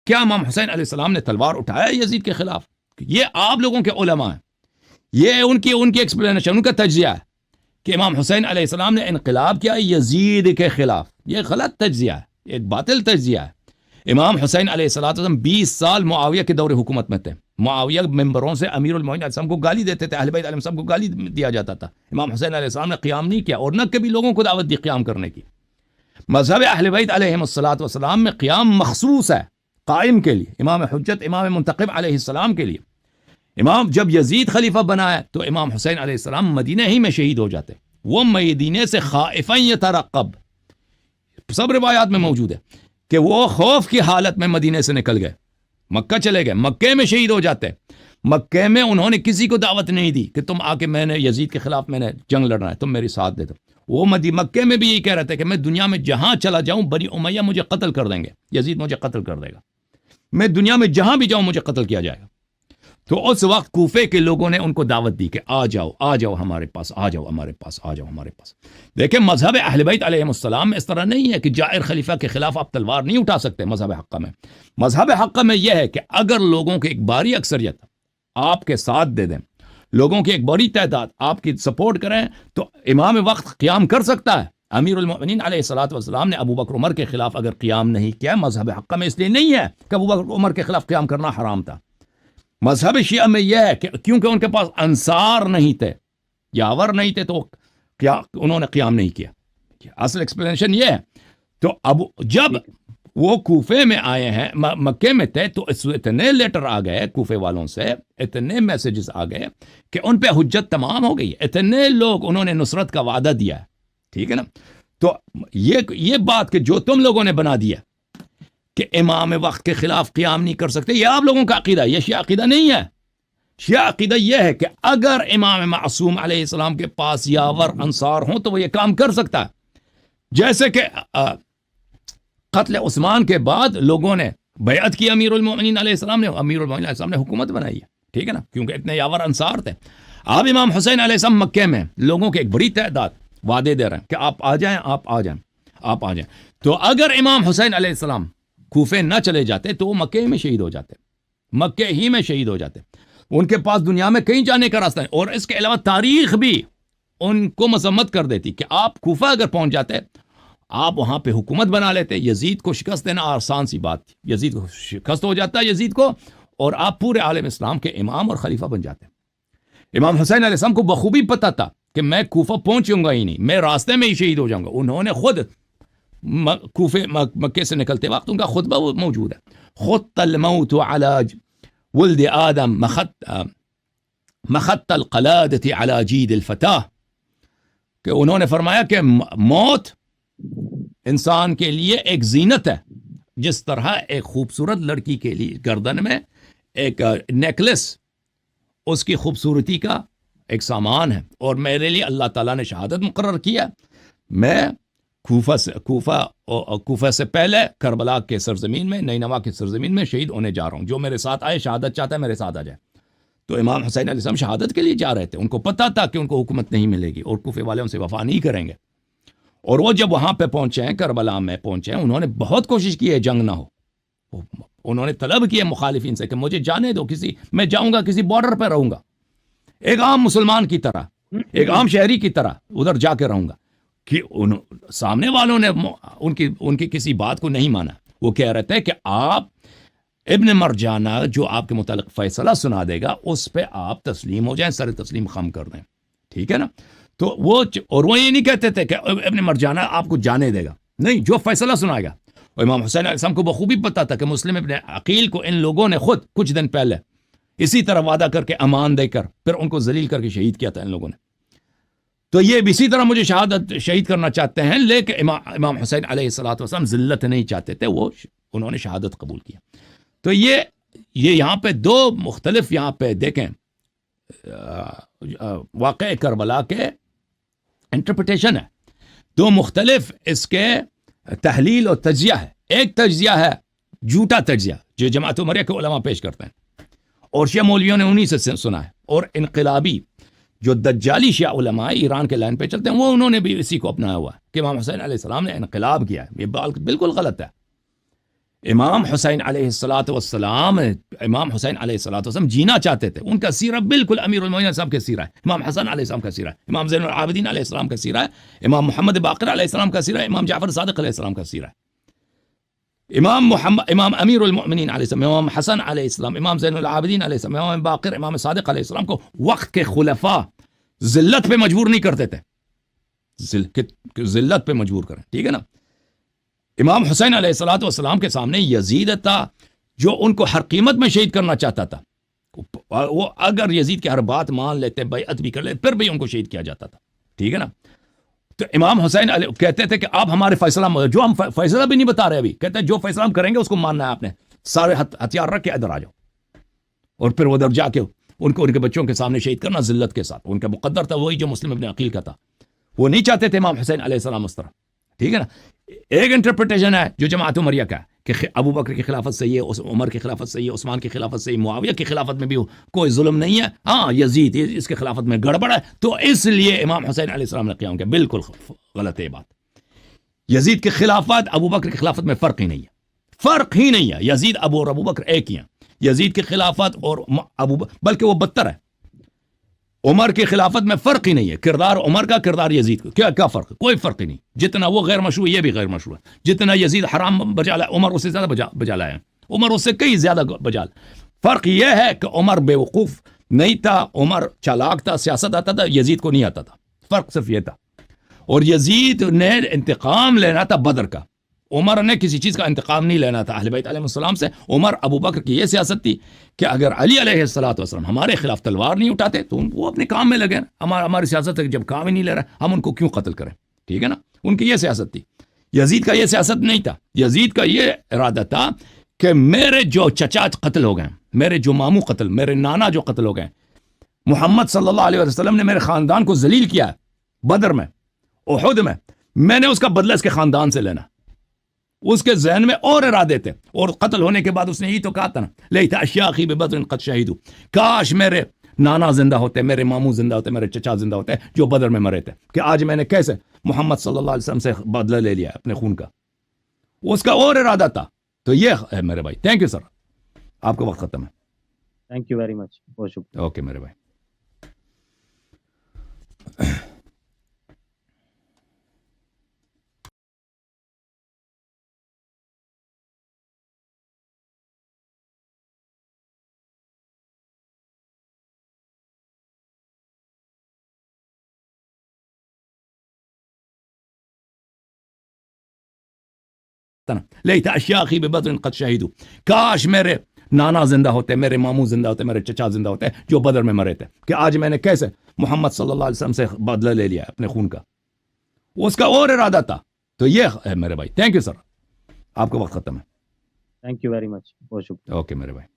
کیا امام حسین علیہ السلام نے تلوار اٹھایا یزید کے خلاف؟ یہ آپ لوگوں کے علماء ہیں، یہ ان کی ایکسپلینیشن، ان کا تجزیہ ہے کہ امام حسین علیہ السلام نے انقلاب کیا یزید کے خلاف. یہ غلط تجزیہ ہے، ایک باطل تجزیہ ہے. امام حسین علیہ السلام 20 سال معاویہ کے دور حکومت میں تھے. معاویہ ممبروں سے امیر المومنین علیہ السلام کو گالی دیتے تھے، اہل بیت علیہ السلام کو گالی دیا جاتا تھا. امام حسین علیہ السلام نے قیام نہیں کیا اور نہ کبھی لوگوں کو دعوت دی قیام کرنے کی. مذہب اہل بیت علیہ السلام میں قیام مخصوص ہے قائم کے لیے، امام حجت امام منتخب علیہ السلام کے لیے. امام جب یزید خلیفہ بنا ہے تو امام حسین علیہ السلام مدینہ ہی میں شہید ہو جاتے. وہ مدینے سے خائفاً یترقب، سب روایات میں موجود ہے کہ وہ خوف کی حالت میں مدینے سے نکل گئے، مکہ چلے گئے، مکے میں شہید ہو جاتے. مکے میں انہوں نے کسی کو دعوت نہیں دی کہ تم آ کے میں نے یزید کے خلاف میں نے جنگ لڑنا ہے، تم میری ساتھ دے دو. وہ مکے میں بھی یہی کہہ رہے تھے کہ میں دنیا میں جہاں چلا جاؤں بنی امیہ مجھے قتل کر دیں گے، یزید مجھے قتل کر دے گا، میں دنیا میں جہاں بھی جاؤں مجھے قتل کیا جائے گا. تو اس وقت کوفے کے لوگوں نے ان کو دعوت دی کہ آ جاؤ ہمارے پاس، آ جاؤ ہمارے پاس. دیکھیں مذہب اہل بیت علیہ السلام میں اس طرح نہیں ہے کہ جائر خلیفہ کے خلاف آپ تلوار نہیں اٹھا سکتے. مذہب حقہ میں یہ ہے کہ اگر لوگوں کی ایک باری اکثریت آپ کے ساتھ دے دیں، لوگوں کی ایک بڑی تعداد آپ کی سپورٹ کریں تو امام وقت قیام کر سکتا ہے. امیر المؤمنین علیہ السلام نے ابو بکر عمر کے خلاف اگر قیام نہیں کیا، مذہب حقہ میں اس لیے نہیں ہے کہ ابو بکر عمر کے خلاف قیام کرنا حرام تھا. مذہب شیعہ میں یہ ہے کہ کیونکہ ان کے پاس انصار نہیں تھے، یاور نہیں تھے، تو انہوں نے قیام نہیں کیا. اصل ایکسپلینیشن یہ ہے. تو اب جب وہ کوفے میں آئے ہیں، مکے میں تھے، تو اتنے لیٹر آ گئے کوفے والوں سے، اتنے میسیجز آ گئے کہ ان پہ حجت تمام ہو گئی. اتنے لوگ انہوں نے نصرت کا وعدہ دیا ہے، ٹھیک ہے نا. تو یہ بات کہ جو تم لوگوں نے بنا دیا کہ امام وقت کے خلاف قیام نہیں کر سکتے، یہ آپ لوگوں کا عقیدہ ہے، یہ شیعہ عقیدہ نہیں ہے. شیعہ عقیدہ یہ ہے کہ اگر امام معصوم علیہ السلام کے پاس یاور انصار ہوں تو وہ یہ کام کر سکتا ہے. جیسے کہ قتل عثمان کے بعد لوگوں نے بیعت کی امیر المومنین علیہ السلام نے، امیر المومنین علیہ السلام نے حکومت بنائی ہے، ٹھیک ہے نا، کیونکہ اتنے یاور انصار تھے. اب امام حسین علیہ السلام مکے میں لوگوں کے ایک بڑی تعداد وعدے دے رہے ہیں کہ آپ آ جائیں. تو اگر امام حسین علیہ السلام کوفے نہ چلے جاتے تو وہ مکے میں شہید ہو جاتے، مکے ہی میں شہید ہو جاتے. ان کے پاس دنیا میں کہیں جانے کا راستہ نہیں. اور اس کے علاوہ تاریخ بھی ان کو مذمت کر دیتی کہ آپ کوفہ اگر پہنچ جاتے، آپ وہاں پہ حکومت بنا لیتے. یزید کو شکست دینا آسان سی بات تھی، یزید کو شکست ہو جاتا یزید کو، اور آپ پورے عالم اسلام کے امام اور خلیفہ بن جاتے. امام حسین علیہ السلام کو بخوبی پتہ تھا کہ میں کوفہ پہنچوں گا ہی نہیں، میں راستے میں ہی شہید ہو جاؤں گا. انہوں نے خود مکے سے نکلتے وقت ان کا خطبہ موجود ہے، خط الموت علی ولد آدم مخط القلادۃ علی جید الفتاہ، کہ انہوں نے فرمایا کہ موت انسان کے لیے ایک زینت ہے، جس طرح ایک خوبصورت لڑکی کے لیے گردن میں ایک نیکلس اس کی خوبصورتی کا ایک سامان ہے. اور میرے لیے اللہ تعالیٰ نے شہادت مقرر کیا، میں کوفہ سے پہلے کربلا کے سرزمین میں، نینوا کے سرزمین میں شہید ہونے جا رہا ہوں. جو میرے ساتھ آئے، شہادت چاہتا ہے میرے ساتھ آ جائے. تو امام حسین علیہ السلام شہادت کے لیے جا رہے تھے. ان کو پتا تھا کہ ان کو حکومت نہیں ملے گی اور کوفے والے ان سے وفا نہیں کریں گے. اور وہ جب وہاں پہ پہنچے ہیں، کربلا میں پہنچے ہیں، انہوں نے بہت کوشش کی ہے جنگ نہ ہو. انہوں نے طلب کی ہے مخالفین سے کہ مجھے جانے دو، میں جاؤں گا کسی بارڈر پہ رہوں گا، ایک عام مسلمان کی طرح، ایک عام شہری کی طرح ادھر جا کے رہوں گا. کہ سامنے والوں نے ان کی کسی بات کو نہیں مانا. وہ کہہ رہے تھے کہ آپ ابن مرجانہ جو آپ کے متعلق فیصلہ سنا دے گا اس پہ آپ تسلیم ہو جائیں، سر تسلیم خم کر دیں، ٹھیک ہے نا. تو وہ یہ نہیں کہتے تھے کہ ابن مرجانہ آپ کو جانے دے گا، نہیں، جو فیصلہ سنائے گا. اور امام حسین علیہ السلام کو بخوبی پتا تھا کہ مسلم ابن عقیل کو ان لوگوں نے خود کچھ دن پہلے اسی طرح وعدہ کر کے امان دے کر پھر ان کو ذلیل کر کے شہید کیا تھا ان لوگوں نے. تو یہ اسی طرح مجھے شہید کرنا چاہتے ہیں، لیکن امام حسین علیہ السلام ذلت نہیں چاہتے تھے، انہوں نے شہادت قبول کیا. تو یہ یہاں پہ دو مختلف یہاں پہ دیکھیں واقع کربلا کے انٹرپریٹیشن ہے، دو مختلف اس کے تحلیل اور تجزیہ ہے. ایک تجزیہ ہے جھوٹا تجزیہ جو جماعت عمریہ کے علماء پیش کرتے ہیں اور شیعہ مولویوں نے انہی سے سنا ہے، اور انقلابی جو دجالی شیعہ علماء ایران کے لائن پہ چلتے ہیں وہ انہوں نے بھی اسی کو اپنایا ہوا ہے کہ امام حسین علیہ السلام نے انقلاب کیا ہے. یہ بالکل غلط ہے. امام حسین علیہ الصلوۃ والسلام، امام حسین علیہ الصلوۃ والسلام جینا چاہتے تھے، ان کا سیرہ بالکل امیر المومنین صاحب کا سیرہ ہے، امام حسن علیہ السلام کا سیرہ ہے، امام زین العابدین علیہ السلام کا سیرہ ہے، امام محمد باقر علیہ السلام کا سیرہ ہے، امام جعفر صادق علیہ السلام کا سیرہ ہے، امام امیر المؤمنین علیہ السلام، امام حسن علیہ السلام، امام زین العابدین علیہ السلام، امام باقر، امام صادق علیہ السلام کو وقت کے خلفاء ذلت پہ مجبور نہیں کرتے تھے، ذلت پہ مجبور کریں، ٹھیک ہے نا. امام حسین علیہ الصلوۃ والسلام کے سامنے یزید تھا جو ان کو ہر قیمت میں شہید کرنا چاہتا تھا. وہ اگر یزید کی ہر بات مان لیتے، بیعت بھی کر لیتے، پھر بھی ان کو شہید کیا جاتا تھا، ٹھیک ہے نا. تو امام حسین کہتے تھے کہ آپ ہمارے فیصلہ، جو ہم فیصلہ بھی نہیں بتا رہے ابھی، کہتے ہیں جو فیصلہ ہم کریں گے اس کو ماننا ہے آپ نے، سارے ہتھیار رکھ کے ادھر آ جاؤ، اور پھر ادھر جا کے ان کو ان کے بچوں کے سامنے شہید کرنا ذلت کے ساتھ. ان کا مقدر تھا وہی جو مسلم ابن عقیل کا تھا، وہ نہیں چاہتے تھے امام حسین علیہ السلام اس طرح، ٹھیک ہے نا. ایک انٹرپریٹیشن ہے جو جماعت عمریہ کا ہے کہ ابو بکر کی خلافت صحیح ہے، عمر کی خلافت صحیح ہے، عثمان کی خلافت صحیح، معاویہ کی خلافت میں بھی کوئی ظلم نہیں ہے، ہاں یزید اس کے خلافت میں گڑبڑ ہے، تو اس لیے امام حسین علیہ السلام نے قیام کیا. بالکل غلط ہے یہ بات. یزید کی خلافت ابو بکر کی خلافت میں فرق ہی نہیں ہے، فرق ہی نہیں ہے. یزید اور ابو بکر ایک ہی ہیں. یزید کی خلافت اور بلکہ وہ بدتر ہے. عمر کی خلافت میں فرق ہی نہیں ہے، کردار عمر کا، کردار یزید کا، کیا فرق ہے؟ کوئی فرق ہی نہیں. جتنا وہ غیر مشروع، یہ بھی غیر مشروع ہے. جتنا یزید حرام بجا لایا، عمر اس سے زیادہ بجا لایا ہے، عمر اس سے کئی زیادہ بجا. فرق یہ ہے کہ عمر بیوقوف نہیں تھا، عمر چالاک تھا، سیاست آتا تھا، یزید کو نہیں آتا تھا. فرق صرف یہ تھا. اور یزید نے انتقام لینا تھا بدر کا، عمر نے کسی چیز کا انتقام نہیں لینا تھا اہل بیت علیہ السلام سے. عمر ابو بکر کی یہ سیاست تھی کہ اگر علی علیہ الصلوۃ والسلام ہمارے خلاف تلوار نہیں اٹھاتے تو وہ اپنے کام میں لگے. ہماری سیاست ہے کہ جب کام ہی نہیں لے رہا ہم ان کو کیوں قتل کریں، ٹھیک ہے نا. ان کی یہ سیاست تھی. یزید کا یہ سیاست نہیں تھا. یزید کا یہ ارادہ تھا کہ میرے جو چچا قتل ہو گئے، میرے جو ماموں قتل، میرے نانا جو قتل ہو گئے، محمد صلی اللہ علیہ وسلم نے میرے خاندان کو ذلیل کیا ہے بدر میں، احد میں نے اس کا بدلہ اس کے خاندان سے لینا. اس کے ذہن میں اور ارادے تھے، اور قتل ہونے کے بعد اس نے یہی تو کہا تھا نا، لیت اشیاخی ببدر قد شہیدوا، کاش میرے نانا زندہ ہوتے، میرے ماموں زندہ ہوتے، میرے چچا زندہ ہوتے جو بدر میں مرے تھے، کہ آج میں نے کیسے محمد صلی اللہ علیہ وسلم سے بدلہ لے لیا اپنے خون کا. اس کا اور ارادہ تھا. تو یہ ہے میرے بھائی. تھینک یو سر، آپ کا وقت ختم ہے. تھینک یو ویری مچ، بہت شکریہ. اوکے میرے بھائی. لیت اشیاخی ببدر قد شہیدوا، کاش میرے نانا زندہ ہوتے، میرے ماموں زندہ ہوتے، میرے چچا زندہ ہوتے جو بدر میں مرے تھے، کہ آج میں نے کیسے محمد صلی اللہ علیہ وسلم سے بدلہ لے لیا اپنے خون کا. اس کا اور ارادہ تھا. تو یہ ہے میرے بھائی. تھینک یو سر، آپ کا وقت ختم ہے. تھینک یو ویری مچ، بہت شکریہ. اوکے میرے بھائی.